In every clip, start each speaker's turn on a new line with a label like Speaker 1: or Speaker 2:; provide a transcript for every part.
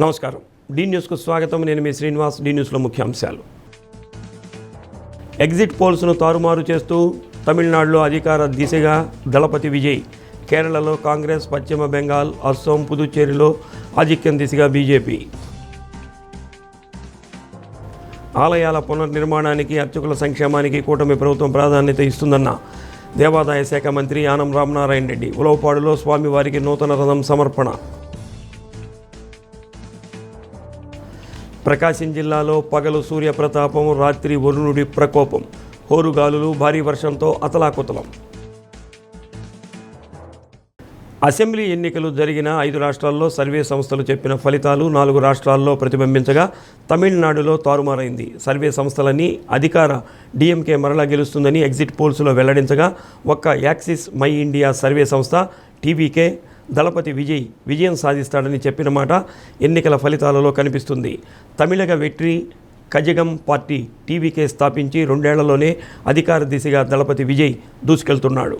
Speaker 1: నమస్కారం. డి న్యూస్కు స్వాగతం. నేను మీ శ్రీనివాస్. డి న్యూస్లో ముఖ్యాంశాలు. ఎగ్జిట్ పోల్స్ను తారుమారు చేస్తూ తమిళనాడులో అధికార దిశగా దళపతి విజయ్, కేరళలో కాంగ్రెస్, పశ్చిమ బెంగాల్, అస్సోం, పుదుచ్చేరిలో ఆధిక్యం దిశగా బీజేపీ. ఆలయాల పునర్నిర్మాణానికి, అర్చకుల సంక్షేమానికి కూటమి ప్రభుత్వం ప్రాధాన్యత ఇస్తుందన్న దేవాదాయ శాఖ మంత్రి ఆనం రామనారాయణ రెడ్డి. ఉలవపాడులో స్వామివారికి నూతన రథం సమర్పణ. ప్రకాశం జిల్లాలో పగలు సూర్యప్రతాపం, రాత్రి వరుణుడి ప్రకోపం, హోరుగాలులు, భారీ వర్షంతో అతలాకుతలం. అసెంబ్లీ ఎన్నికలు జరిగిన 5 రాష్ట్రాల్లో సర్వే సంస్థలు చెప్పిన ఫలితాలు 4 రాష్ట్రాల్లో ప్రతిబింబించగా తమిళనాడులో తారుమారైంది. సర్వే సంస్థలన్నీ అధికార డీఎంకే మరలా గెలుస్తుందని ఎగ్జిట్ పోల్స్లో వెల్లడించగా ఒక్క యాక్సిస్ మై ఇండియా సర్వే సంస్థ టీవీకే దళపతి విజయ్ విజయం సాధిస్తాడని చెప్పిన మాట ఎన్నికల ఫలితాలలో కనిపిస్తుంది. తమిళగ వెట్రి కజగం పార్టీ టీవీకే స్థాపించి 2 ఏళ్లలోనే అధికార దిశగా దళపతి విజయ్ దూసుకెళ్తున్నాడు.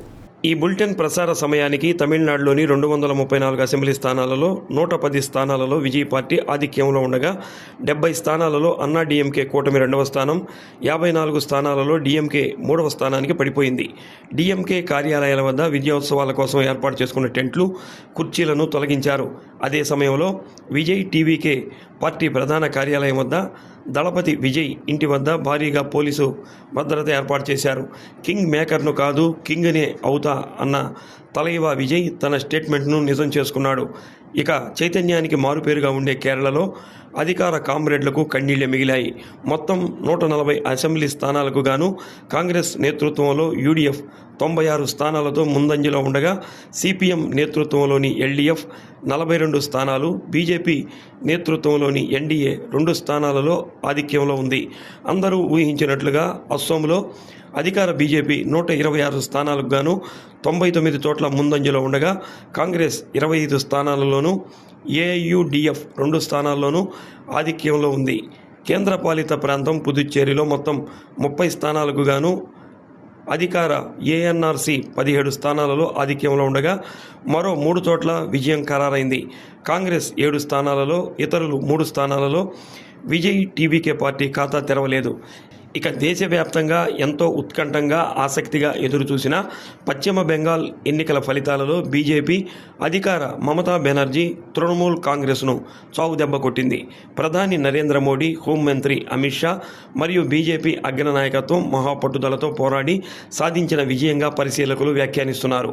Speaker 1: ఈ బులెటిన్ ప్రసార సమయానికి తమిళనాడులోని 234 అసెంబ్లీ స్థానాలలో 110 స్థానాలలో విజయ్ పార్టీ ఆధిక్యంలో ఉండగా 70 స్థానాలలో అన్నా డీఎంకే కూటమి 2వ స్థానం, 54 స్థానాలలో డీఎంకే 3వ స్థానానికి పడిపోయింది. డీఎంకే కార్యాలయాల వద్ద విజయోత్సవాల కోసం ఏర్పాటు చేసుకున్న టెంట్లు, కుర్చీలను తొలగించారు. అదే సమయంలో విజయ్ టీవీకే పార్టీ ప్రధాన కార్యాలయం వద్ద దళపతి విజయ్ ఇంటి వద్ద భారీగా పోలీసు భద్రత ఏర్పాటు చేశారు. కింగ్ మేకర్ను కాదు, కింగ్నే అవుతా అన్న తలైవా విజయ్ తన స్టేట్మెంట్ను నిజం చేసుకున్నాడు. ఇక చైతన్యానికి మారుపేరుగా ఉండే కేరళలో అధికార కామ్రేడ్లకు కన్నీళ్లే మిగిలాయి. మొత్తం 140 అసెంబ్లీ స్థానాలకు గాను కాంగ్రెస్ నేతృత్వంలో యూడీఎఫ్ 96 స్థానాలతో ముందంజలో ఉండగా సిపిఎం నేతృత్వంలోని ఎల్డీఎఫ్ 42 స్థానాలు, బీజేపీ నేతృత్వంలోని ఎన్డీఏ 2 స్థానాలలో ఆధిక్యంలో ఉంది. అందరూ ఊహించినట్లుగా అస్సోంలో అధికార బీజేపీ 126 స్థానాలకు గాను 99 చోట్ల ముందంజలో ఉండగా కాంగ్రెస్ 25 స్థానాలలోనూ, ఏఐయుడిఎఫ్ 2 స్థానాల్లోనూ ఆధిక్యంలో ఉంది. కేంద్రపాలిత ప్రాంతం పుదుచ్చేరిలో మొత్తం 30 స్థానాలకు గాను అధికార ఏఎన్ఆర్సీ 17 స్థానాలలో ఆధిక్యంలో ఉండగా మరో 3 చోట్ల విజయం ఖరారైంది. కాంగ్రెస్ 7 స్థానాలలో, ఇతరులు 3 స్థానాలలో విజయ్ టీవీకే పార్టీ ఖాతా తెరవలేదు. ఇక దేశవ్యాప్తంగా ఎంతో ఉత్కంఠంగా, ఆసక్తిగా ఎదురుచూసిన పశ్చిమ బెంగాల్ ఎన్నికల ఫలితాలలో బీజేపీ అధికార మమతా బెనర్జీ తృణమూల్ కాంగ్రెస్ను చావుదెబ్బ కొట్టింది. ప్రధాని నరేంద్ర మోడీ, హోంమంత్రి అమిత్ షా మరియు బీజేపీ అగ్రనాయకత్వం మహాపట్టుదలతో పోరాడి సాధించిన విజయంగా పరిశీలకులు వ్యాఖ్యానిస్తున్నారు.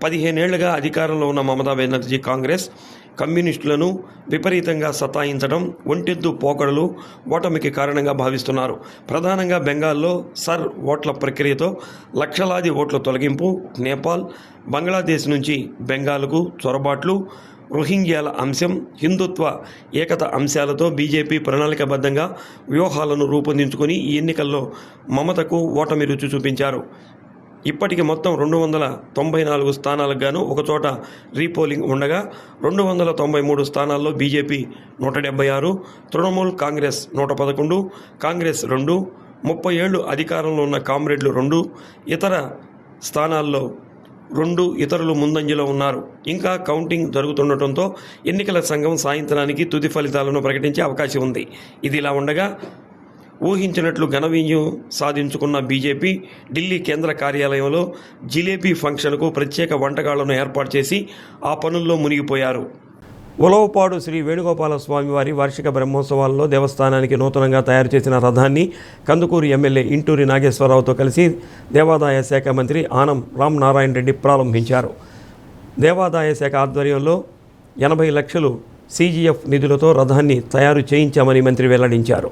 Speaker 1: 15 ఏళ్లుగా అధికారంలో ఉన్న మమతా బెనర్జీ కాంగ్రెస్ కమ్యూనిస్టులను విపరీతంగా సతాయించడం, ఒంటెద్దు పోకడలు ఓటమికి కారణంగా భావిస్తున్నారు. ప్రధానంగా బెంగాల్లో సర్ ఓట్ల ప్రక్రియతో లక్షలాది ఓట్ల తొలగింపు, నేపాల్, బంగ్లాదేశ్ నుంచి బెంగాల్కు చొరబాట్లు, రోహింగ్యాల అంశం, హిందుత్వ ఏకత అంశాలతో బీజేపీ ప్రణాళికాబద్ధంగా వ్యూహాలను రూపొందించుకొని ఈ ఎన్నికల్లో మమతకు ఓటమి రుచి చూపించారు. ఇప్పటికి మొత్తం 294 స్థానాలకు గాను ఒకచోట రీపోలింగ్ ఉండగా 293 స్థానాల్లో బీజేపీ 176, తృణమూల్ కాంగ్రెస్ 111, కాంగ్రెస్ 2, 30 ఏళ్లు అధికారంలో ఉన్న కామ్రేడ్లు 2, ఇతర స్థానాల్లో 2 ఇతరులు ముందంజలో ఉన్నారు. ఇంకా కౌంటింగ్ జరుగుతుండటంతో ఎన్నికల సంఘం సాయంత్రానికి తుది ఫలితాలను ప్రకటించే అవకాశం ఉంది. ఇదిలా ఉండగా ఊహించినట్లు ఘన విజయం సాధించుకున్న బీజేపీ ఢిల్లీ కేంద్ర కార్యాలయంలో జిలేబీ ఫంక్షన్కు ప్రత్యేక వంటకాలను ఏర్పాటు చేసి ఆ పనుల్లో మునిగిపోయారు. ఉలవపాడు శ్రీ వేణుగోపాల స్వామివారి వార్షిక బ్రహ్మోత్సవాల్లో దేవస్థానానికి నూతనంగా తయారు చేసిన రథాన్ని కందుకూరు ఎమ్మెల్యే ఇంటూరి నాగేశ్వరరావుతో కలిసి దేవాదాయ శాఖ మంత్రి ఆనం రామనారాయణ రెడ్డి ప్రారంభించారు. దేవాదాయ శాఖ ఆధ్వర్యంలో 80 లక్షలు సీజీఎఫ్ నిధులతో రథాన్ని తయారు చేయించామని మంత్రి వెల్లడించారు.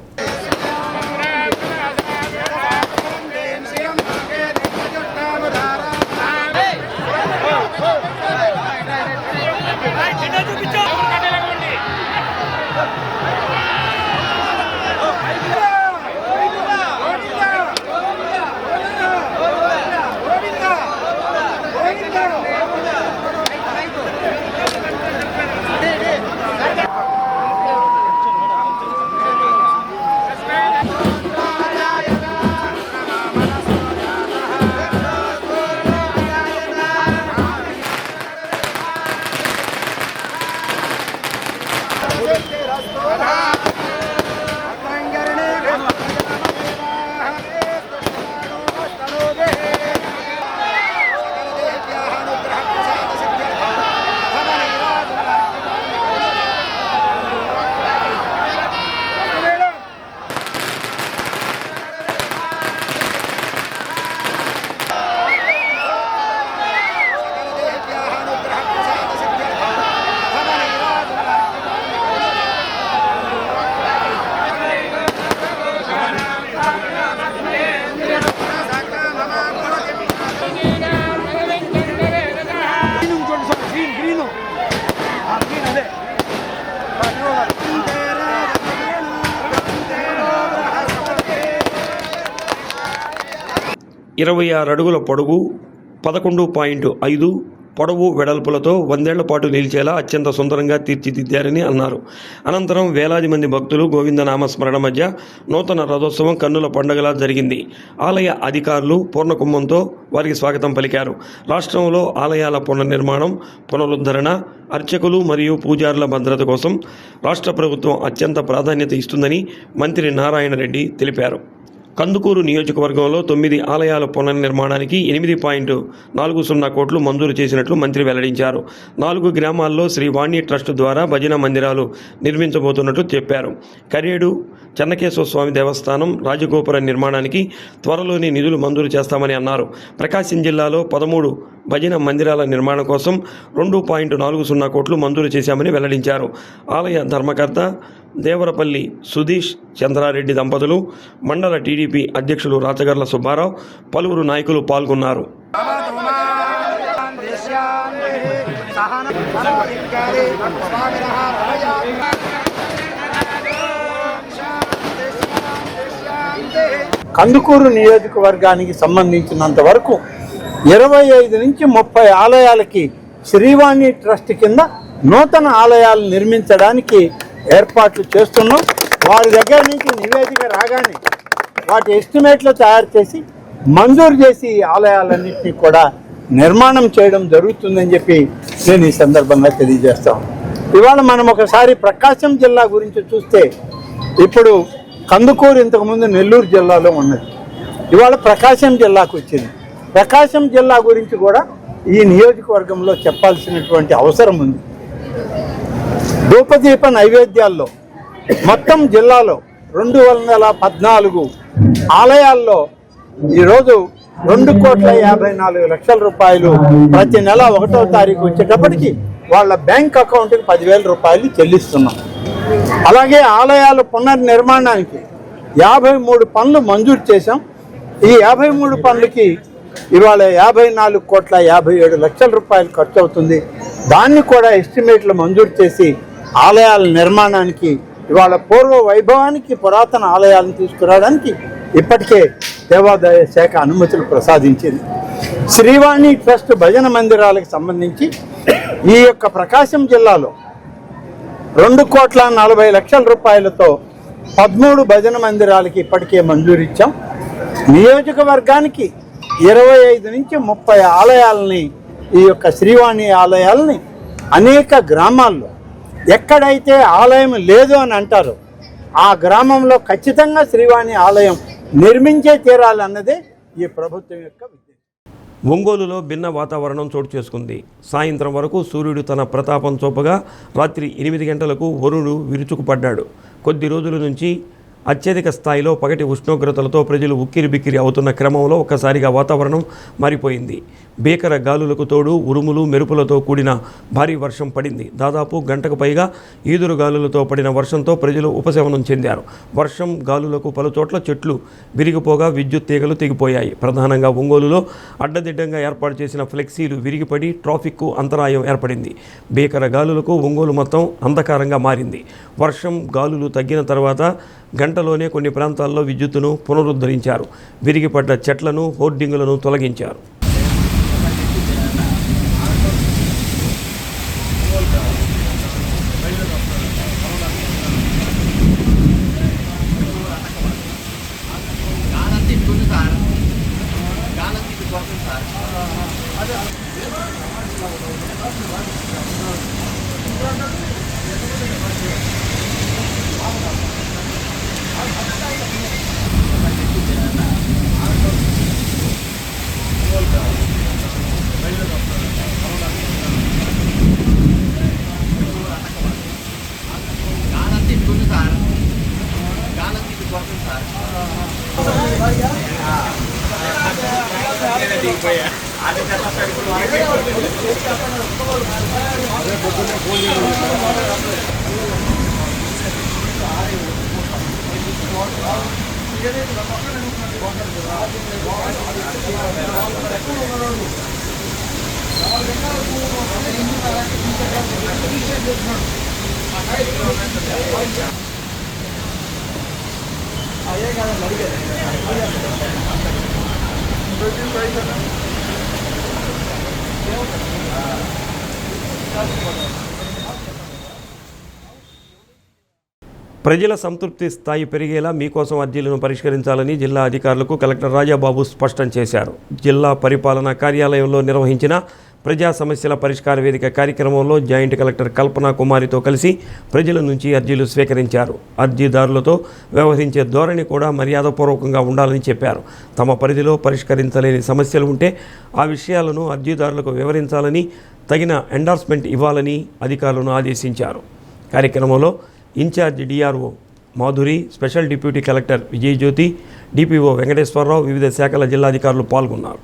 Speaker 1: 26 అడుగుల పొడవు, 11.5 పొడవు వెడల్పులతో 100 ఏళ్ల పాటు నిలిచేలా అత్యంత సుందరంగా తీర్చిదిద్దారని అన్నారు. అనంతరం వేలాది మంది భక్తులు గోవిందనామస్మరణ మధ్య నూతన రథోత్సవం కన్నుల పండుగలా జరిగింది. ఆలయ అధికారులు పూర్ణకుంభంతో వారికి స్వాగతం పలికారు. రాష్ట్రంలో ఆలయాల పునర్నిర్మాణం, పునరుద్ధరణ, అర్చకులు మరియు పూజారుల భద్రత కోసం రాష్ట్ర ప్రభుత్వం అత్యంత ప్రాధాన్యత ఇస్తుందని మంత్రి నారాయణ రెడ్డి తెలిపారు. కందుకూరు నియోజకవర్గంలో 9 ఆలయాల పునర్నిర్మాణానికి 8.40 కోట్లు మంజూరు చేసినట్లు మంత్రి వెల్లడించారు. 4 గ్రామాల్లో శ్రీవాణి ట్రస్ట్ ద్వారా భజన మందిరాలు నిర్మించబోతున్నట్లు చెప్పారు. కరేడు చెన్నకేశ్వర స్వామి దేవస్థానం రాజగోపుర నిర్మాణానికి త్వరలోనే నిధులు మంజూరు చేస్తామని అన్నారు. ప్రకాశం జిల్లాలో 13 భజన మందిరాల నిర్మాణం కోసం 2.40 కోట్లు మంజూరు చేశామని వెల్లడించారు. ఆలయ ధర్మకర్త దేవరపల్లి సుధీష్ చంద్రారెడ్డి దంపతులు, మండల టీడీపీ అధ్యక్షులు రాచగర్ల సుబ్బారావు, పలువురు నాయకులు పాల్గొన్నారు.
Speaker 2: కందుకూరు నియోజకవర్గానికి సంబంధించినంత వరకు 25 నుంచి 30 ఆలయాలకి శ్రీవాణి ట్రస్ట్ కింద నూతన ఆలయాలు నిర్మించడానికి ఏర్పాట్లు చేస్తున్నాం. వారి దగ్గర నుంచి నివేదిక రాగానే వాటి ఎస్టిమేట్లు తయారు చేసి మంజూరు చేసి ఆలయాలన్నింటినీ కూడా నిర్మాణం చేయడం జరుగుతుందని చెప్పి నేను ఈ సందర్భంగా తెలియజేస్తాను. ఇవాళ మనం ఒకసారి ప్రకాశం జిల్లా గురించి చూస్తే, ఇప్పుడు కందుకూరు ఇంతకుముందు నెల్లూరు జిల్లాలో ఉన్నది, ఇవాళ ప్రకాశం జిల్లాకు వచ్చింది. ప్రకాశం జిల్లా గురించి కూడా ఈ నియోజకవర్గంలో చెప్పాల్సినటువంటి అవసరం ఉంది. ధూపదీప నైవేద్యాల్లో మొత్తం జిల్లాలో 214 ఆలయాల్లో ఈరోజు 2,54,00,000 రూపాయలు ప్రతి నెల 1వ తారీఖు వచ్చేటప్పటికి వాళ్ళ బ్యాంక్ అకౌంట్కి 10,000 రూపాయలు చెల్లిస్తున్నాం. అలాగే ఆలయాల పునర్నిర్మాణానికి 53 పనులు మంజూరు చేశాం. ఈ 53 పనులకి ఇవాళ 54,57,00,000 రూపాయలు ఖర్చు అవుతుంది. దాన్ని కూడా ఎస్టిమేట్లు మంజూరు చేసి ఆలయాల నిర్మాణానికి, ఇవాళ పూర్వ వైభవానికి పురాతన ఆలయాలను తీసుకురావడానికి ఇప్పటికే దేవాదాయ శాఖ అనుమతులు ప్రసాదించింది. శ్రీవాణి ట్రస్ట్ భజన మందిరాలకు సంబంధించి ఈ యొక్క ప్రకాశం జిల్లాలో 2,40,00,000 రూపాయలతో 13 భజన మందిరాలకి ఇప్పటికే మంజూరు ఇచ్చాం. నియోజకవర్గానికి 25 నుంచి 30 ఆలయాలని, ఈ యొక్క శ్రీవాణి ఆలయాలని అనేక గ్రామాల్లో ఎక్కడైతే ఆలయం లేదు అని అంటారో ఆ గ్రామంలో ఖచ్చితంగా శ్రీవాణి ఆలయం నిర్మించే తీరాలన్నదే ఈ ప్రభుత్వం యొక్క ఉద్దేశం.
Speaker 1: ఒంగోలులో భిన్న వాతావరణం చోటు చేసుకుంది. సాయంత్రం వరకు సూర్యుడు తన ప్రతాపం చూపగా రాత్రి 8 గంటలకు వరుణుడు విరుచుకుపడ్డాడు. కొద్ది రోజుల నుంచి అత్యధిక స్థాయిలో పగటి ఉష్ణోగ్రతలతో ప్రజలు ఉక్కిరిబిక్కిరి అవుతున్న క్రమంలో ఒక్కసారిగా వాతావరణం మారిపోయింది. భీకర గాలులకు తోడు ఉరుములు మెరుపులతో కూడిన భారీ వర్షం పడింది. దాదాపు గంటకు పైగా ఈదురు గాలులతో పడిన వర్షంతో ప్రజలు ఉపశమనం చెందారు. వర్షం గాలులకు పలుచోట్ల చెట్లు విరిగిపోగా విద్యుత్ తీగలు తెగిపోయాయి. ప్రధానంగా ఒంగోలులో అడ్డదిడ్డంగా ఏర్పాటు చేసిన ఫ్లెక్సీలు విరిగిపడి ట్రాఫిక్కు అంతరాయం ఏర్పడింది. భీకర గాలులకు ఒంగోలు మొత్తం అంధకారంగా మారింది. వర్షం గాలులు తగ్గిన తర్వాత గంటలోనే కొన్ని ప్రాంతాల్లో విద్యుత్తును పునరుద్ధరించారు. విరిగిపడ్డ చెట్లను, హోర్డింగులను తొలగించారు. ప్రజల సంతృప్తి స్థాయి పెరిగేలా మీకోసం అర్జీలను పరిష్కరించాలని జిల్లా అధికారులకు కలెక్టర్ రాజాబాబు స్పష్టం చేశారు. జిల్లా పరిపాలనా కార్యాలయంలో నిర్వహించిన ప్రజా సమస్యల పరిష్కార వేదిక కార్యక్రమంలో జాయింట్ కలెక్టర్ కల్పనా కుమారితో కలిసి ప్రజల నుంచి అర్జీలు స్వీకరించారు. అర్జీదారులతో వ్యవహరించే ధోరణి కూడా మర్యాదపూర్వకంగా ఉండాలని చెప్పారు. తమ పరిధిలో పరిష్కరించలేని సమస్యలు ఉంటే ఆ విషయాలను అర్జీదారులకు వివరించాలని, తగిన ఎండార్స్మెంట్ ఇవ్వాలని అధికారులను ఆదేశించారు. కార్యక్రమంలో incharge DRO Madhuri, special deputy collector Vijayajyothi, DPO Venkateswara Rao, వివిధ శాఖల జిల్లాధికారులు పాల్గొన్నారు.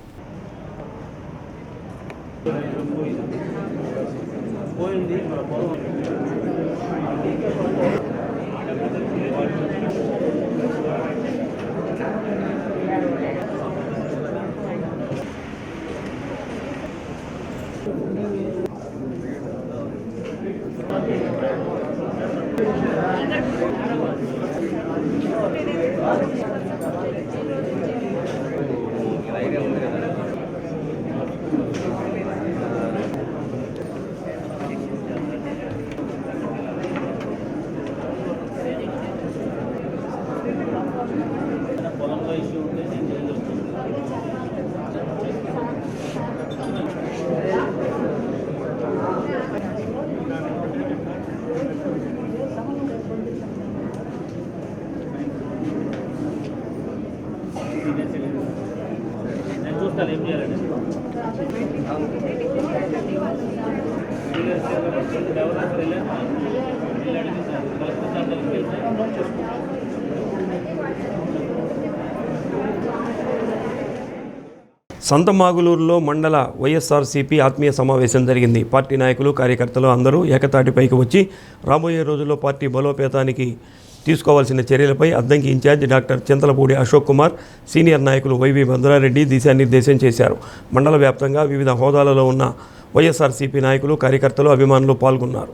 Speaker 1: సంతమాగులూరులో మండల వైఎస్ఆర్సీపీ ఆత్మీయ సమావేశం జరిగింది. పార్టీ నాయకులు, కార్యకర్తలు అందరూ ఏకతాటిపైకి వచ్చి రాబోయే రోజుల్లో పార్టీ బలోపేతానికి తీసుకోవాల్సిన చర్యలపై Addanki incharge doctor Chintalapudi Ashok Kumar, senior నాయకులు వైవి భద్రారెడ్డి దిశానిర్దేశం చేశారు. మండల వ్యాప్తంగా వివిధ హోదాలలో ఉన్న వైఎస్ఆర్సీపీ నాయకులు, కార్యకర్తలు, అభిమానులు పాల్గొన్నారు.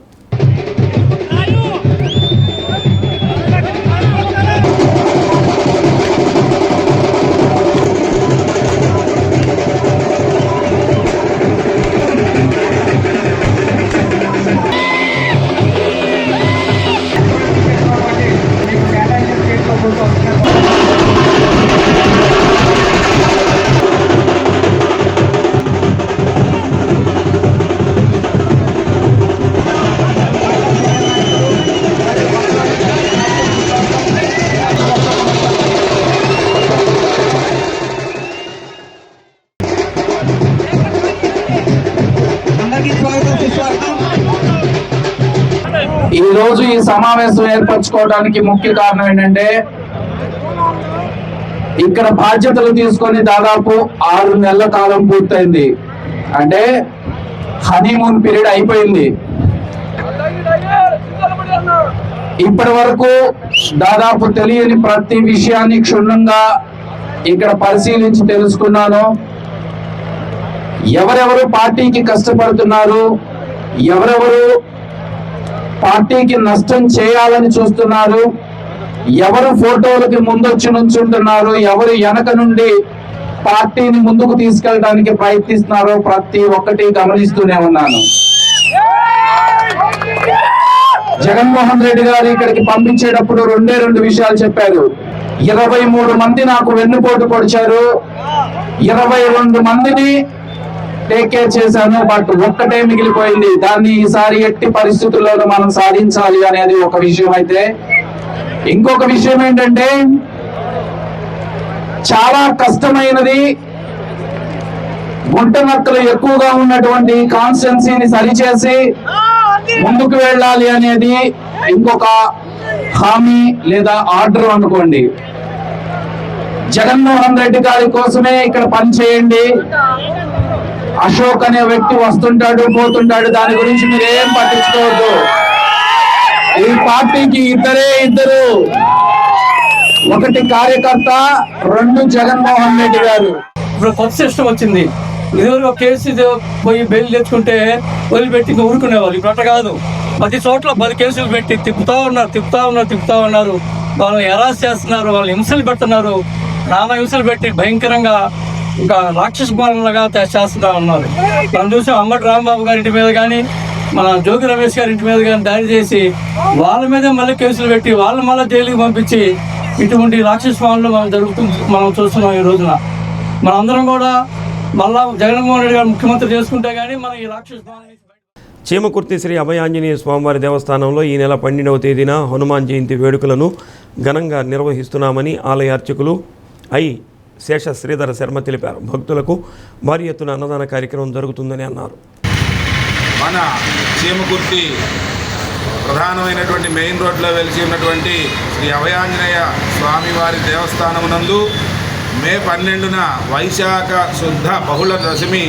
Speaker 3: ఈ రోజు ఈ సమావేశం ఏర్పరచుకోవడానికి ముఖ్య కారణం ఏంటంటే, ఇక్కడ బాధ్యతలు తీసుకొని దాదాపు 6 నెలల కాలం పూర్తయింది. అంటే హనీమూన్ పీరియడ్ అయిపోయింది. ఇప్పటి వరకు దాదాపు తెలియని ప్రతి విషయాన్ని క్షుణ్ణంగా ఇక్కడ పరిశీలించి తెలుసుకున్నాను. ఎవరెవరు పార్టీకి కష్టపడుతున్నారు, ఎవరెవరు పార్టీకి నష్టం చేయాలని చూస్తున్నారు, ఎవరు ఫోటోలకి ముందొచ్చి నుంచుంటున్నారు, ఎవరు వెనక నుండి పార్టీని ముందుకు తీసుకెళ్ళడానికి ప్రయత్నిస్తున్నారో ప్రతి ఒక్కటి గమనిస్తూనే ఉన్నాను. జగన్మోహన్ రెడ్డి గారు ఇక్కడికి పంపించేటప్పుడు 2 విషయాలు చెప్పారు. 23 మంది నాకు వెన్నుపోటు పొడిచారు, 22 మందిని టేక్ కేర్ చేశాను, బట్ ఒక్కటే మిగిలిపోయింది. దాన్ని ఈసారి ఎట్టి పరిస్థితుల్లోనూ మనం సాధించాలి అనేది ఒక విషయం అయితే, ఇంకొక విషయం ఏంటంటే చాలా కష్టమైనది, గుంట నక్కలు ఎక్కువగా ఉన్నటువంటి కాన్స్టిట్యున్సీని సరిచేసి ముందుకు వెళ్ళాలి అనేది ఇంకొక హామీ లేదా ఆర్డర్ అనుకోండి. జగన్మోహన్ రెడ్డి గారి కోసమే ఇక్కడ పనిచేయండి. అశోక్ అనే వ్యక్తి వస్తుంటాడు, పోతుంటాడు, దాని గురించి మీరు ఏం పట్టించుకోవద్దు. ఈ పార్టీకి ఇద్దరు, ఒకటి కార్యకర్త, 2 జగన్మోహన్ రెడ్డి గారు.
Speaker 4: ఇప్పుడు కొత్త సిస్టమ్ వచ్చింది. ఇదివరకు కేసు పోయి బెయిల్ తెచ్చుకుంటే వదిలిపెట్టి ఊరుకునేవాళ్ళు. ఇప్పుడు అట్లా కాదు, 10 చోట్ల 10 కేసులు పెట్టి తిప్పుతా ఉన్నారు. వాళ్ళు హెరాస్ చేస్తున్నారు, వాళ్ళు హింసలు పెడుతున్నారు, నానా హింసలు పెట్టి భయంకరంగా ఇంకా రాక్షస పాలనగా చేస్తూ ఉన్నారు. మనం చూసాం అంబటి రాంబాబు గారి ఇంటి మీద కానీ, మన జోగి రమేష్ గారి ఇంటి మీద కానీ దాడి చేసి వాళ్ళ మీదే మళ్ళీ కేసులు పెట్టి వాళ్ళు మళ్ళీ జైలుకి పంపించి ఇటువంటి రాక్షస పాలనలు మనం చూస్తున్నాం. ఈ రోజున మనందరం కూడా మళ్ళా జగన్మోహన్ రెడ్డి గారు ముఖ్యమంత్రి చేసుకుంటే కానీ మనం ఈ రాక్షస పాలన.
Speaker 1: చీమకుర్తి శ్రీ అభయాంజనేయ స్వామివారి దేవస్థానంలో ఈ నెల 12వ తేదీన హనుమాన్ జయంతి వేడుకలను ఘనంగా నిర్వహిస్తున్నామని ఆలయ అర్చకులు శేష శ్రీధర శర్మ తెలిపారు. భక్తులకు భారీ ఎత్తున అన్నదాన కార్యక్రమం జరుగుతుందని అన్నారు.
Speaker 5: మన చీమకుర్తి ప్రధానమైనటువంటి మెయిన్ రోడ్లో వెలిసి ఉన్నటువంటి శ్రీ అభయాంజనేయ స్వామివారి దేవస్థానమునందు మే 12న వైశాఖ శుద్ధ బహుళ దశమి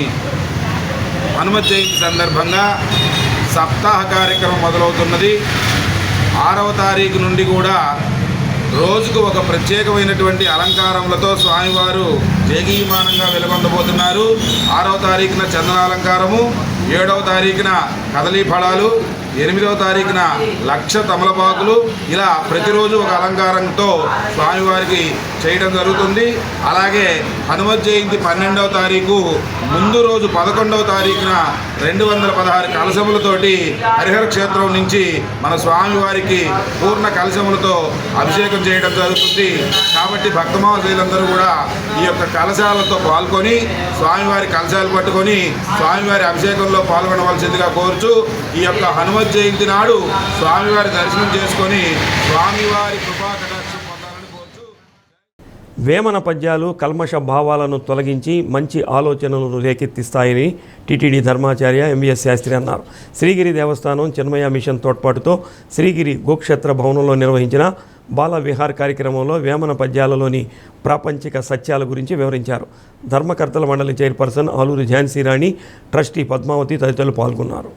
Speaker 5: హనుమత్ జయంతి సందర్భంగా సప్తాహ కార్యక్రమం మొదలవుతున్నది. 6వ తారీఖు నుండి కూడా రోజుకు ఒక ప్రత్యేకమైనటువంటి అలంకారములతో స్వామివారు జయగీయమానంగా వెలుగొందబోతున్నారు. 6వ తారీఖున చందనాలంకారము, 7వ తారీఖున కదలీ ఫలాలు, 8వ తారీఖున లక్ష తమలపాకులు, ఇలా ప్రతిరోజు ఒక అలంకారంతో స్వామివారికి చేయడం జరుగుతుంది. అలాగే హనుమత్ జయంతి 12వ తారీఖు ముందు రోజు 11వ తారీఖున 216 కలశములతోటి హరిహర క్షేత్రం నుంచి మన స్వామివారికి పూర్ణ కలశములతో అభిషేకం చేయడం జరుగుతుంది. కాబట్టి భక్తమహాశయులందరూ కూడా ఈ యొక్క కలశాలతో పాల్గొని స్వామివారి కలశాలు పట్టుకొని స్వామివారి అభిషేకంలో పాల్గొనవలసిందిగా కోరుచు ఈ యొక్క హనుమత్ జయంతి నాడు స్వామివారి దర్శనం చేసుకొని స్వామివారి కృపా కటాక్షం పొందాలని కోరుచు.
Speaker 1: వేమన పద్యాలు కల్మష భావాలను తొలగించి మంచి ఆలోచనలను రేకెత్తిస్తాయని టీటీడీ ధర్మాచార్య ఎంవీఎస్ శాస్త్రి అన్నారు. శ్రీగిరి దేవస్థానం చిన్మయ మిషన్ తోడ్పాటుతో శ్రీగిరి గోక్షేత్ర భవనంలో నిర్వహించిన బాల విహార్ కార్యక్రమంలో వేమన పద్యాలలోని ప్రాపంచిక సత్యాల గురించి వివరించారు. ధర్మకర్తల మండలి చైర్పర్సన్ ఆలూరి ఝాన్సీరాణి, ట్రస్టీ పద్మావతి తదితరులు పాల్గొన్నారు.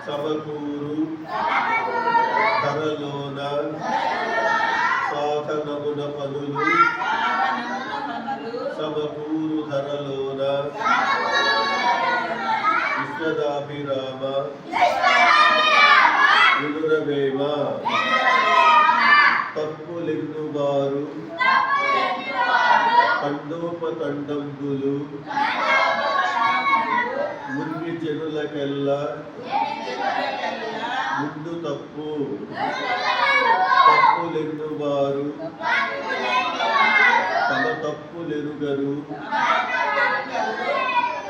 Speaker 6: సమకూరు ధరలోన సాధనమున పనులు సమకూరు ధరలోన విశ్వదాభిరామ వినురవేమ తప్పులెన్నువారు తండోపతండంబులు మున్ని జనులకెల్లా ముందు తప్పులెన్నువారు తమ తప్పులెరుగరు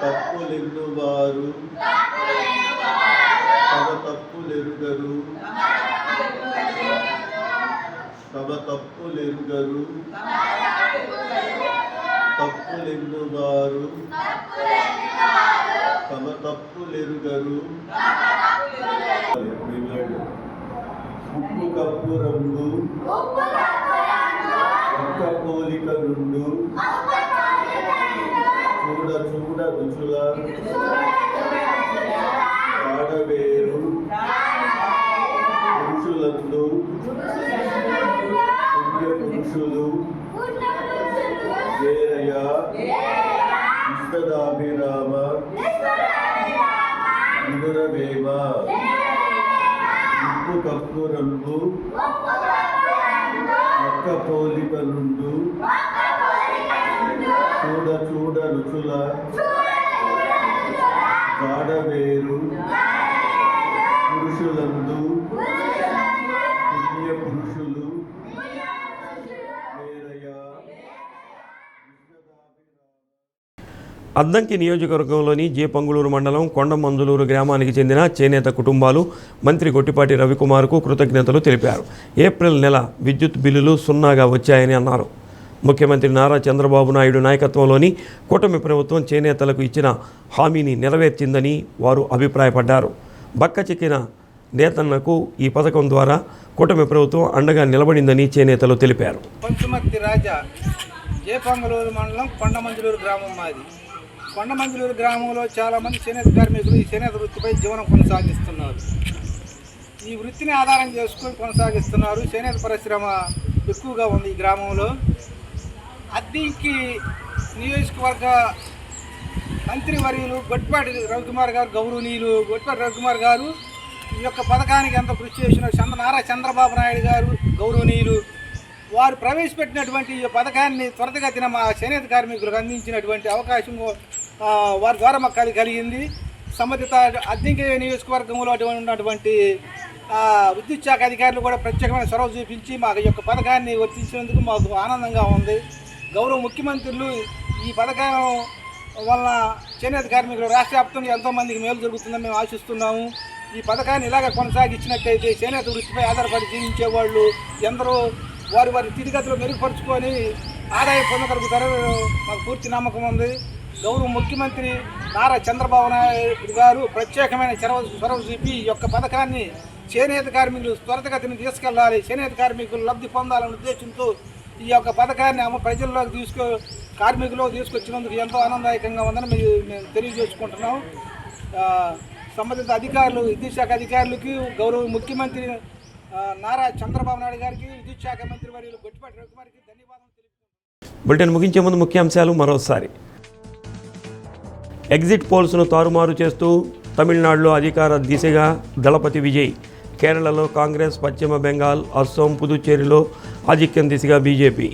Speaker 6: తప్పులెన్నువారు తమ తప్పులెరుగరు తమ తప్పులెరుగరు తప్పులెన్నువారు తమ తప్పులెరుగరు. ఉప్పు కప్పు రంగు ఒక్క పోలిక నుండు చూడ చూడ రుచుల ఆడవేరు పురుషులందు పుణ్య పురుషులు వేరయ విశ్వదాభిరామ వినురవేమ ఉప్పు కప్పు రంగు ఒక్క పోలిక నుండు చూడ చూడ రుచుల గాఢవేరు పురుషులందు పుణ్య పురుషులు వేరయ.
Speaker 1: అద్దంకి నియోజకవర్గంలోని జేపంగుళూరు మండలం కొండమందులూరు గ్రామానికి చెందిన చేనేత కుటుంబాలు మంత్రి గొట్టిపాటి రవికుమార్కు కృతజ్ఞతలు తెలిపారు. ఏప్రిల్ నెల విద్యుత్ బిల్లులు సున్నాగా వచ్చాయని అన్నారు. ముఖ్యమంత్రి నారా చంద్రబాబు నాయుడు నాయకత్వంలోని కూటమి ప్రభుత్వం చేనేతలకు ఇచ్చిన హామీని నెరవేర్చిందని వారు అభిప్రాయపడ్డారు. బక్క చిక్కిన నేతన్నకు ఈ పథకం ద్వారా కూటమి ప్రభుత్వం అండగా నిలబడిందని చేనేతలు తెలిపారు.
Speaker 7: పంచుమర్తి రాజా, జేపంగుళూరు మండలం కొండమందులూరు గ్రామం మాది. కొండమందులూరు గ్రామంలో చాలామంది చేనేత కార్మికులు ఈ చేనేత వృత్తిపై జీవనం కొనసాగిస్తున్నారు. ఈ వృత్తిని ఆధారం చేసుకొని కొనసాగిస్తున్నారు. చేనేత పరిశ్రమ ఎక్కువగా ఉంది ఈ గ్రామంలో. అద్దంకి నియోజకవర్గ మంత్రివర్యులు గొట్టిపాటి రవికుమార్ గారు, గౌరవనీయులు గొట్టిపాటి రవికుమార్ గారు ఈ యొక్క పథకానికి ఎంత కృషి చేసిన నారా చంద్రబాబు నాయుడు గారు గౌరవనీయులు వారు ప్రవేశపెట్టినటువంటి ఈ పథకాన్ని త్వరితగతిన మా చేనేత కార్మికులకు అందించినటువంటి అవకాశం వారి ద్వారా మాకు కలిగింది. సంబంధిత అద్దెంకి నియోజకవర్గంలో ఉన్నటువంటి విద్యుత్ శాఖ అధికారులు కూడా ప్రత్యేకమైన చొరవ చూపించి మాకు ఈ యొక్క పథకాన్ని వర్తించినందుకు మాకు ఆనందంగా ఉంది. గౌరవ ముఖ్యమంత్రులు ఈ పథకం వలన చేనేత కార్మికులు రాష్ట్ర వ్యాప్తంగా ఎంతోమందికి మేలు జరుగుతుందని మేము ఆశిస్తున్నాము. ఈ పథకాన్ని ఇలాగ కొనసాగించినట్టయితే చేనేత వృత్తిపై ఆధారపడి జీవించేవాళ్ళు ఎందరో వారి స్థితిగతులు మెరుగుపరుచుకొని ఆదాయం పొందగలుగుతారని మాకు పూర్తి నమ్మకం ఉంది. గౌరవ ముఖ్యమంత్రి నారా చంద్రబాబు నాయుడు గారు ప్రత్యేకమైన చొరవ చూపి ఈ యొక్క పథకాన్ని చేనేత కార్మికులు త్వరితగతిని తీసుకెళ్లాలి, చేనేత కార్మికులు లబ్ధి పొందాలనే ఉద్దేశంతో ఈ యొక్క పథకాన్ని ప్రజల్లోకి కార్మికులకు తీసుకొచ్చినందుకు ఎంతో ఆనందదాయకంగా ఉందని మేము తెలియజేసుకుంటున్నాం. సంబంధిత అధికారులు, విద్యుత్ శాఖ అధికారులకి, గౌరవ ముఖ్యమంత్రి నారా చంద్రబాబు నాయుడు గారికి, విద్యుత్ శాఖ మంత్రి వర్యులు గొట్టిపాటి రవికుమార్కి ధన్యవాదాలు తెలుపుతున్నాను.
Speaker 1: బులెటిన్ ముగించే ముందు ముఖ్యాంశాలు మరోసారి. ఎగ్జిట్ పోల్స్ను తారుమారు చేస్తూ తమిళనాడులో అధికార దిశగా దళపతి విజయ్, కేరళలో కాంగ్రెస్, పశ్చిమ బెంగాల్, అస్సోం, పుదుచ్చేరిలో ఆధిక్యం దిశగా బీజేపీ.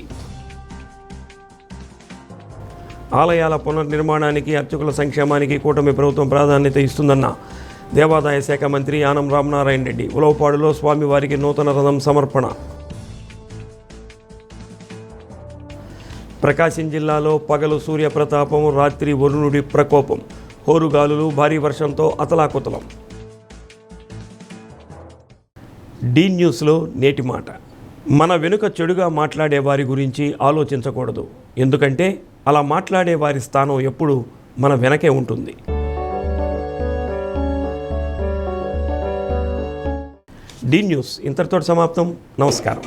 Speaker 1: ఆలయాల పునర్నిర్మాణానికి, అర్చకుల సంక్షేమానికి కూటమి ప్రభుత్వం ప్రాధాన్యత ఇస్తుందన్న దేవాదాయ శాఖ మంత్రి ఆనం రామనారాయణ రెడ్డి. ఉలవపాడులో స్వామివారికి నూతన రథం సమర్పణ. ప్రకాశం జిల్లాలో పగలు సూర్యప్రతాపం, రాత్రి వరుణుడి ప్రకోపం, హోరుగాలులు, భారీ వర్షంతో అతలాకుతలం. డి న్యూస్లో నేటి మాట. మన వెనుక చెడుగా మాట్లాడే వారి గురించి ఆలోచించకూడదు, ఎందుకంటే అలా మాట్లాడే వారి స్థానం ఎప్పుడూ మన వెనకే ఉంటుంది. డి న్యూస్ ఇంతటితో సమాప్తం. నమస్కారం.